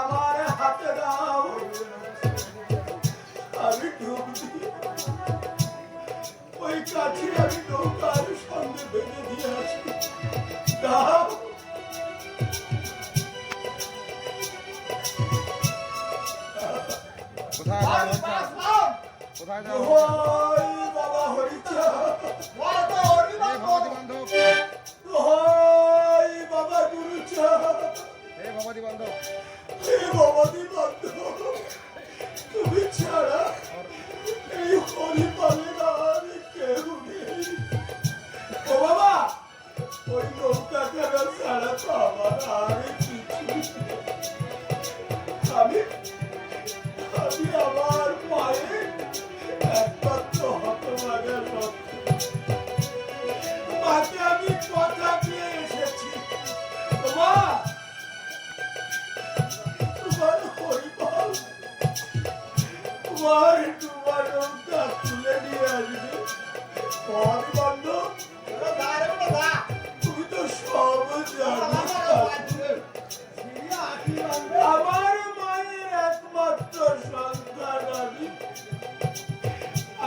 আমার হাতে দাও, আমি ডুব দিই। ওই কাছে আমি নৌকার সঙ্গে বেঁধে দিয়ে আসি। দাও। কোথায় যাও? বাবা হরিচা, বাবা গুরুচা, ভবানী বান্ধব, ভবানী বান্ধব, তুমি ছাড়া এই হরিপালের আর কেউ নেই। ও বাবা, ওই নৌকাটা ছাড়া তো আমার আর কিছু নেই। আমি আমার মায়ের একমাত্র হতভাগের মতো মাকে আমি কথা দিয়ে এসেছি, তোমার হরিপাল তোমার তোমার নৌকা তুলে নিয়ে আসবে। তুমি তো সব জানো, আমার মায়ের একমাত্র সন্তান আমি।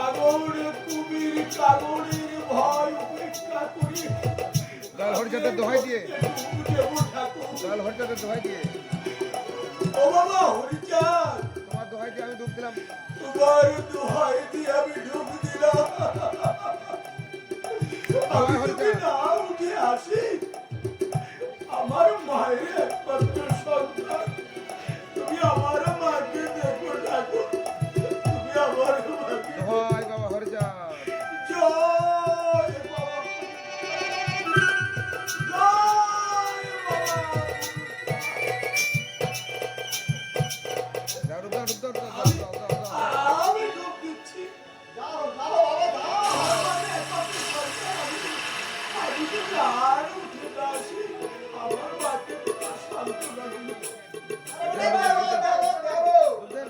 আগরে কুমির কাগরের ভয় উপেক্ষা করি দয়াল হরিচাঁদের দোহাই দিয়ে, দয়াল হরিচাঁদের দোহাই দিয়ে। ও বাবা হরিচাঁদ, তোমার দোহাই দিয়ে আমি ডুব দিলাম। তোমার দোহাই দিয়ে আমি ডুব দিলাম। আমি যদি না উঠে আসি, আমার মায়ের একমাত্র সন্তান, তুমি আমার মাকে দেখো ঠাকুর, তুমি আমার মাকে দোহাই বাবা হরিচাঁদ। জয় বাবা, যাও ডুব দাও, ডুব দাও, ডুব দাও, দাও, দাও, দাও। আমি ডুব দিচ্ছি। যাও যাও বাবা, যাও। আমি যদি আর উঠে না আসি, আমার মাকে সান্ত্বনা দিল। ওই যাই।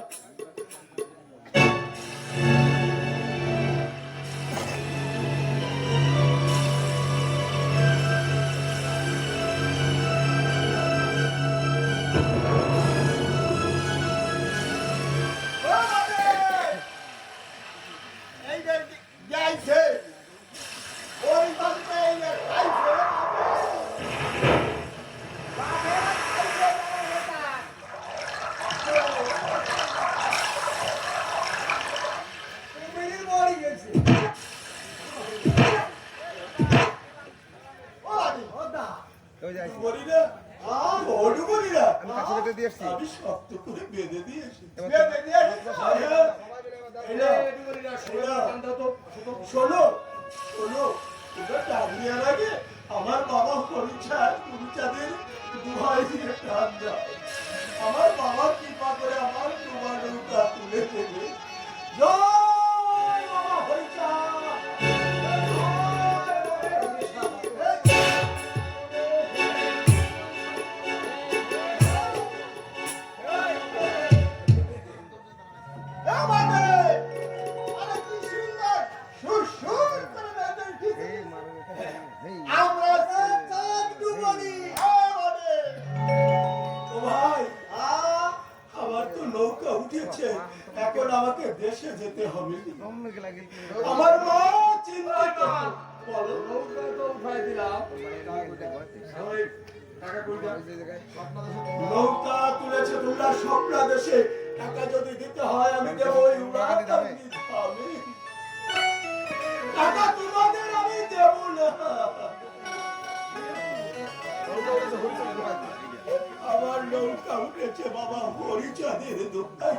আমি কাছে বেঁধে দিয়ে এসছি। আমি শক্ত করে বেঁধে দিয়েছি। শোনো শোনো, তোমরা টান দেওয়ার আগে আমার বাবা হরিচাঁদের দোহাই দিয়ে টান দাও। আমার বাবা কৃপা করে আমার তোমার নৌকা তুলে দেবে। জয় বাবা হরিচাঁদ। এখন আমাকে দেশে যেতে হবে। আমার মা চিন্তিত। বলো, নৌকা তো উঠাই দিলাম, নৌকা তুলেছে তোমরা স্বপ্না দেশে। টাকা যদি দিতে হয় আমি দেব, টাকা তোমাদের আমি দেব না। আমার নৌকা উঠেছে বাবা হরিচাঁদের দোকান।